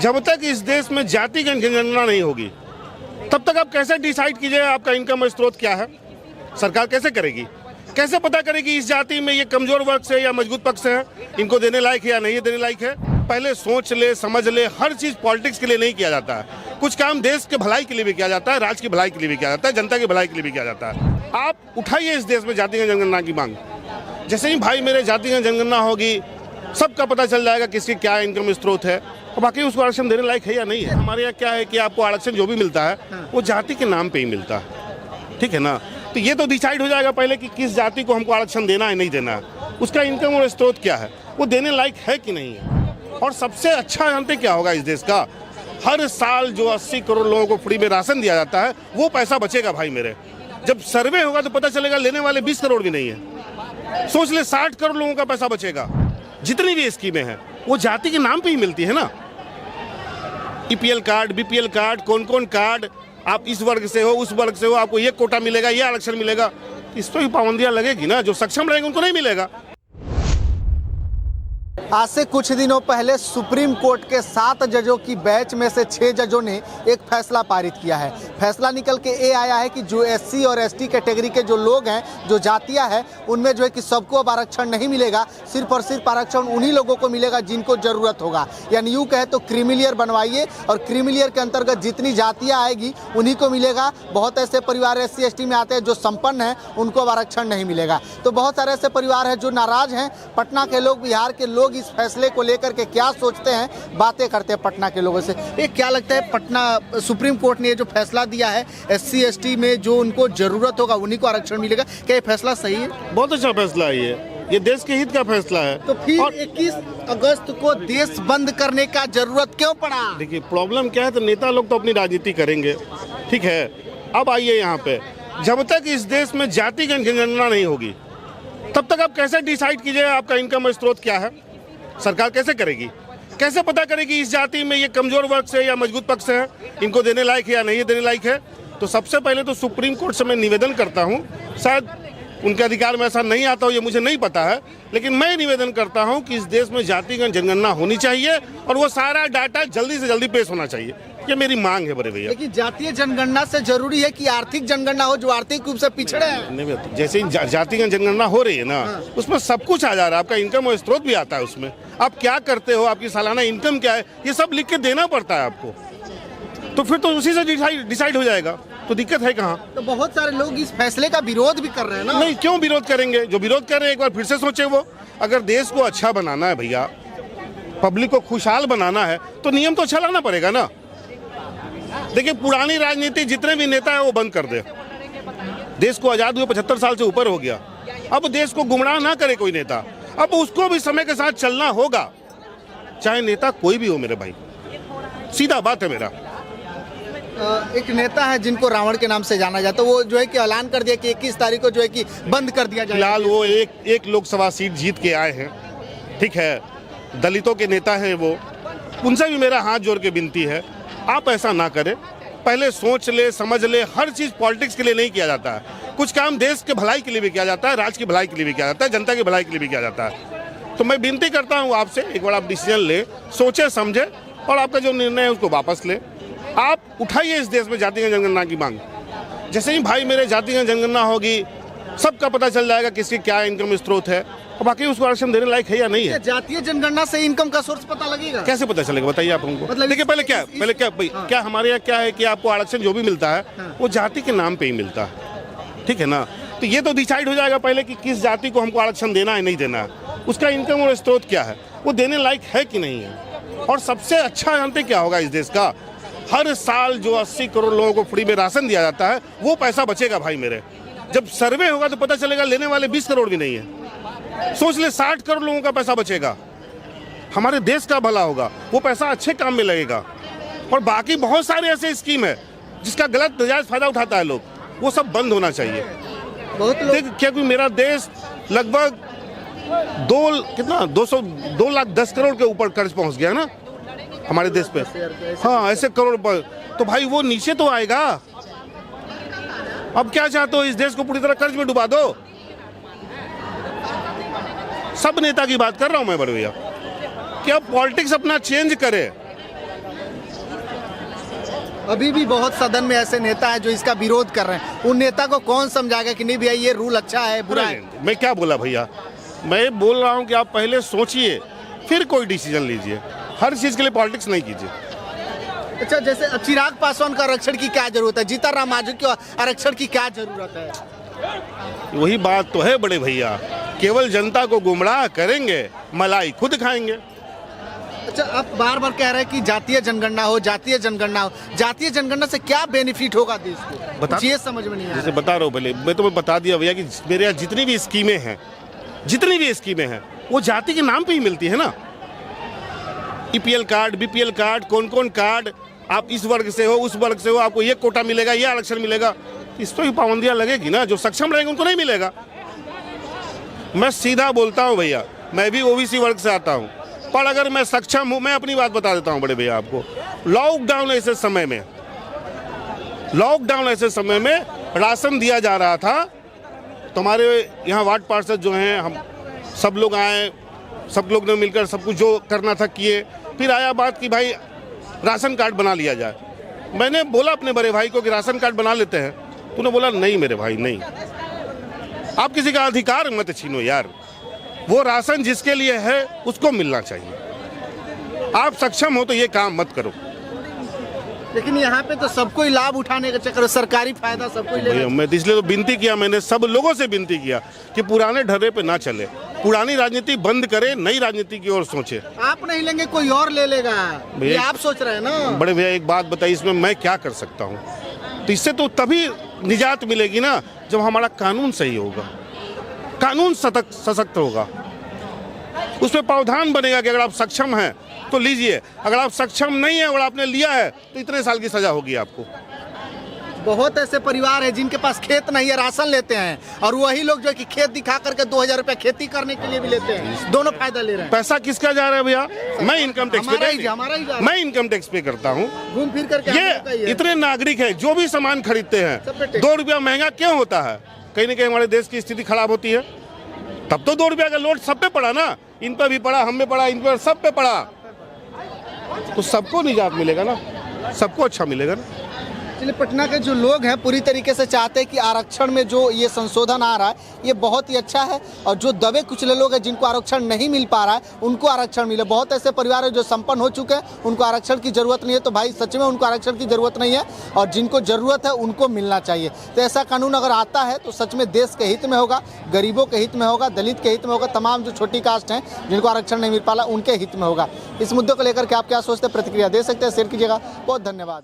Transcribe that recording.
जब तक इस देश में जाति की जनगणना नहीं होगी तब तक आप कैसे डिसाइड कीजिए आपका इनकम स्रोत क्या है। सरकार कैसे करेगी, कैसे पता करेगी इस जाति में ये कमजोर वर्ग से या मजबूत पक्ष से है, इनको देने लायक है या नहीं देने लायक है। पहले सोच ले, समझ ले। हर चीज पॉलिटिक्स के लिए नहीं किया जाता है, कुछ काम देश के भलाई के लिए भी किया जाता है, राज्य की भलाई के लिए भी किया जाता है, जनता की भलाई के लिए भी किया जाता है। आप उठाइए इस देश में जातिगत जनगणना की मांग। जैसे ही भाई मेरे जातिगत जनगणना होगी, सबका पता चल जाएगा किसकी क्या इनकम स्रोत है और बाकी उसको आरक्षण देने लायक है या नहीं है। हमारे यहाँ क्या है कि आपको आरक्षण जो भी मिलता है वो जाति के नाम पे ही मिलता है, ठीक है ना। तो ये तो डिसाइड हो जाएगा पहले कि किस जाति को हमको आरक्षण देना है नहीं देना है, उसका इनकम और स्रोत क्या है, वो देने लायक है कि नहीं है। और सबसे अच्छा जानते क्या होगा इस देश का, हर साल जो 80 करोड़ लोगों को फ्री में राशन दिया जाता है वो पैसा बचेगा भाई मेरे। जब सर्वे होगा तो पता चलेगा लेने वाले 20 करोड़ भी नहीं है। सोच ले 60 करोड़ लोगों का पैसा बचेगा। जितनी भी स्कीमें हैं वो जाति के नाम पे ही मिलती है ना। ईपीएल कार्ड, बीपीएल कार्ड, कौन कौन कार्ड, आप इस वर्ग से हो उस वर्ग से हो, आपको ये कोटा मिलेगा, ये आरक्षण मिलेगा, इस पर भी पाबंदियां लगेगी ना। जो सक्षम रहेंगे उनको नहीं मिलेगा। आज से कुछ दिनों पहले सुप्रीम कोर्ट के 7 जजों की बेंच में से 6 जजों ने एक फैसला पारित किया है। फैसला निकल के ये आया है कि जो एससी और एसटी कैटेगरी के जो लोग हैं, जो जातियां हैं, उनमें जो है कि सबको अब आरक्षण नहीं मिलेगा, सिर्फ और सिर्फ आरक्षण उन्हीं लोगों को मिलेगा जिनको ज़रूरत होगा। यानी यूँ कहे तो क्रीमिलियर बनवाइए और क्रीमिलियर के अंतर्गत जितनी जातियाँ आएगी उन्हीं को मिलेगा। बहुत ऐसे परिवार SC ST में आते हैं जो संपन्न हैं, उनको अब आरक्षण नहीं मिलेगा। तो बहुत सारे ऐसे परिवार हैं जो नाराज़ हैं। पटना के लोग, बिहार के लोग इस फैसले को लेकर के क्या सोचते हैं, बातें करते हैं पटना के लोगों से। ये क्या लगता है, पटना सुप्रीम कोर्ट ने जो फैसला दिया है SC ST में जो उनको जरूरत होगा उन्हीं को आरक्षण मिलेगा, क्या ये फैसला सही है? बहुत अच्छा फैसला है ये देश के हित का फैसला है। तो फिर 21 अगस्त को देश बंद करने का जरूरत क्यों पड़ा? देखिए प्रॉब्लम क्या है, तो नेता लोग तो अपनी राजनीति करेंगे, ठीक है। अब आइए यहाँ पे, जब तक इस देश में जाति की जनगणना नहीं होगी तब तक आप कैसे डिसाइड कीजिए आपका इनकम स्रोत क्या है। सरकार कैसे करेगी, कैसे पता करेगी इस जाति में ये कमजोर वर्ग से या मजबूत पक्ष से है, इनको देने लायक है या नहीं देने लायक है। तो सबसे पहले तो सुप्रीम कोर्ट से मैं निवेदन करता हूँ, शायद उनके अधिकार में ऐसा नहीं आता हो, ये मुझे नहीं पता है, लेकिन मैं निवेदन करता हूँ कि इस देश में जातिगत जनगणना होनी चाहिए और वो सारा डाटा जल्दी से जल्दी पेश होना चाहिए। ये मेरी मांग है बड़े भैया। लेकिन जातीय जनगणना से जरूरी है कि आर्थिक जनगणना हो, जो आर्थिक रूप से पिछड़े हैं। नहीं, जैसे ही जातिगत जनगणना हो रही है ना, उसमें सब कुछ आ जा रहा है, आपका इनकम और स्रोत भी आता है उसमें, आप क्या करते हो, आपकी सालाना इनकम क्या है, ये सब लिख के देना पड़ता है आपको। तो फिर तो उसी से डिसाइड हो जाएगा, तो दिक्कत है कहाँ। तो बहुत सारे लोग इस फैसले का विरोध भी कर रहे हैं ना। नहीं, क्यों विरोध करेंगे? जो विरोध कर रहे हैं एक बार फिर से सोचे। वो अगर देश को अच्छा बनाना है भैया, पब्लिक को खुशहाल बनाना है, तो नियम तो अच्छा लाना पड़ेगा ना। देखिए पुरानी राजनीति जितने भी नेता है वो बंद कर दे। देश को आजाद हुए 75 साल से ऊपर हो गया। अब देश को गुमराह ना करे कोई नेता, अब उसको भी समय के साथ चलना होगा, चाहे नेता कोई भी हो मेरे भाई, सीधा बात है मेरा। एक नेता है जिनको रावण के नाम से जाना जाता है, वो जो है कि ऐलान कर दिया कि 21 तारीख को जो है कि बंद कर दिया जाएगा। फिलहाल वो एक लोकसभा सीट जीत के आए हैं, ठीक है, दलितों के नेता हैं वो। उनसे भी मेरा हाथ जोड़ के विनती है, आप ऐसा ना करें। पहले सोच ले, समझ ले। हर चीज पॉलिटिक्स के लिए नहीं किया जाता है, कुछ काम देश के भलाई के लिए भी किया जाता है, राज्य की भलाई के लिए भी किया जाता है, जनता की भलाई के लिए भी किया जाता है। तो मैं विनती करता हूँ आपसे, एक बार आप डिसीजन ले, सोचे समझे, और आपका जो निर्णय है उसको वापस ले। आप उठाइए इस देश में जातिगत जनगणना की मांग। जैसे ही भाई मेरे जातिगत जनगणना होगी, सबका पता चल जाएगा किसकी क्या इनकम स्रोत है और बाकी उसको आरक्षण देने लायक है या नहीं है। जातीय जनगणना से इनकम का सोर्स पता लगेगा? कैसे पता चलेगा बताइए आप हमको। मतलब देखिए पहले क्या भाई, क्या हमारे यहाँ क्या है कि आपको आरक्षण जो भी मिलता है वो जाति के नाम पे ही मिलता है, ठीक है ना। तो ये तो डिसाइड हो जाएगा पहले कि किस जाति को हमको आरक्षण देना है नहीं देना है, उसका इनकम और स्रोत क्या है, वो देने लायक है कि नहीं है। और सबसे अच्छा जानते क्या होगा इस देश का, हर साल जो 80 करोड़ लोगों को फ्री में राशन दिया जाता है वो पैसा बचेगा भाई मेरे। जब सर्वे होगा तो पता चलेगा लेने वाले 20 करोड़ भी नहीं है। सोच ले 60 करोड़ लोगों का पैसा बचेगा, हमारे देश का भला होगा, वो पैसा अच्छे काम में लगेगा। और बाकी बहुत सारे ऐसे स्कीम है जिसका गलत नजायज फायदा उठाता है लोग, वो सब बंद होना चाहिए। बहुत लोग क्योंकि मेरा देश लगभग 2 लाख 10 करोड़ के ऊपर कर्ज पहुंच गया ना हमारे देश पे। हाँ, ऐसे करोड़ पर, तो भाई वो नीचे तो आएगा। अब क्या चाहते हो, इस देश को पूरी तरह कर्ज में डुबा दो? सब नेता की बात कर रहा हूं मैं बड़े भैया, कि अब पॉलिटिक्स अपना चेंज करे। अभी भी बहुत सदन में ऐसे नेता हैं जो इसका विरोध कर रहे हैं, उन नेता को कौन समझाएगा कि नहीं भैया ये रूल अच्छा है बुरा है? मैं क्या बोला भैया, मैं बोल रहा हूँ कि आप पहले सोचिए फिर कोई डिसीजन लीजिए, हर चीज़ के लिए पॉलिटिक्स नहीं कीजिए। अच्छा, जैसे अब चिराग पासवान का आरक्षण की क्या जरूरत है, जीतन मांझी के आरक्षण की क्या जरूरत है? वही बात तो है बड़े भैया, केवल जनता को गुमराह करेंगे, मलाई खुद खाएंगे। अच्छा, आप बार बार कह रहे हैं कि जातीय जनगणना हो, जातीय जनगणना हो, जातीय जनगणना से क्या बेनिफिट होगा देश को, बता, ये समझ में नहीं आ रहा। जैसे बता रहा हूँ पहले, मैं तुम्हें बता दिया भैया कि मेरे यहाँ जितनी भी स्कीमें हैं वो जाति के नाम पे ही मिलती है ना। ईपीएल कार्ड, बीपीएल कार्ड, कौन कार्ड, आप इस वर्ग से हो, उस वर्ग से हो, आपको ये कोटा मिलेगा, ये आरक्षण मिलेगा, इस पर ही पाबंदियां लगेगी ना। जो सक्षम रहेंगे उनको नहीं मिलेगा। मैं सीधा बोलता हूँ भैया, मैं भी ओबीसी वर्ग से आता हूँ, पर अगर मैं सक्षम हूँ, मैं अपनी बात बता देता हूँ बड़े भैया आपको, लॉकडाउन ऐसे समय में राशन दिया जा रहा था, तो हमारे यहाँ वार्ड पार्षद जो हैं, हम सब लोग आए, सब लोग ने मिलकर सब कुछ जो करना था किए। फिर आया बात कि भाई राशन कार्ड बना लिया जाए। मैंने बोला अपने बड़े भाई को कि राशन कार्ड बना लेते हैं, तूने बोला नहीं मेरे भाई नहीं, आप किसी का अधिकार मत छीनो यार, वो राशन जिसके लिए है उसको मिलना चाहिए। आप सक्षम हो तो ये काम मत करो। लेकिन यहाँ पे तो सबको ही लाभ उठाने का चक्कर, सरकारी फायदा सबको ही लेना। मैं इसलिए तो विनती किया, मैंने सब लोगों से विनती किया कि पुराने ढर्रे पे ना चले, पुरानी राजनीति बंद करे, नई राजनीति की ओर सोचे। आप नहीं लेंगे कोई और ले लेगा, ये आप सोच रहे हैं ना। बड़े भैया एक बात बताइए, इसमें मैं क्या कर सकता हूँ? तो इससे तो तभी निजात मिलेगी ना जब हमारा कानून सही होगा, कानून सशक्त होगा, उसमें प्रावधान बनेगा कि अगर आप सक्षम हैं तो लीजिए, अगर आप सक्षम नहीं है और आपने लिया है तो इतने साल की सजा होगी आपको। बहुत ऐसे परिवार है जिनके पास खेत नहीं है, राशन लेते हैं, और वही लोग जो है कि खेत दिखा करके 2000 रुपया खेती करने के लिए भी लेते हैं, दोनों फायदा ले रहे हैं। पैसा किसका जा रहा है भैया? मैं इनकम टैक्स पे मैं इनकम टैक्स पे करता हूँ। घूम फिर करके ये इतने नागरिक हैं जो भी सामान खरीदते हैं, 2 रुपया महंगा क्यों होता है? कहीं ना कहीं हमारे देश की स्थिति खराब होती है, तब तो 2 रुपया का लोड सब पे पड़ा ना, इन पर भी पड़ा, हम पे पड़ा, इन पर सब पे पड़ा, तो सबको निजात मिलेगा ना, सबको अच्छा मिलेगा ना। चलिए, पटना के जो लोग हैं पूरी तरीके से चाहते हैं कि आरक्षण में जो ये संशोधन आ रहा है ये बहुत ही अच्छा है, और जो दबे कुचले लोग हैं जिनको आरक्षण नहीं मिल पा रहा है उनको आरक्षण मिले। बहुत ऐसे परिवार हैं जो संपन्न हो चुके हैं, उनको आरक्षण की जरूरत नहीं है, तो भाई सच में उनको आरक्षण की जरूरत नहीं है, और जिनको जरूरत है उनको मिलना चाहिए। तो ऐसा कानून अगर आता है तो सच में देश के हित में होगा, गरीबों के हित में होगा, दलित के हित में होगा, तमाम जो छोटी कास्ट हैं जिनको आरक्षण नहीं मिल पा रहा उनके हित में होगा। इस मुद्दे को लेकर के आप क्या सोचते हैं, प्रतिक्रिया दे सकते हैं, शेयर कीजिएगा। बहुत धन्यवाद।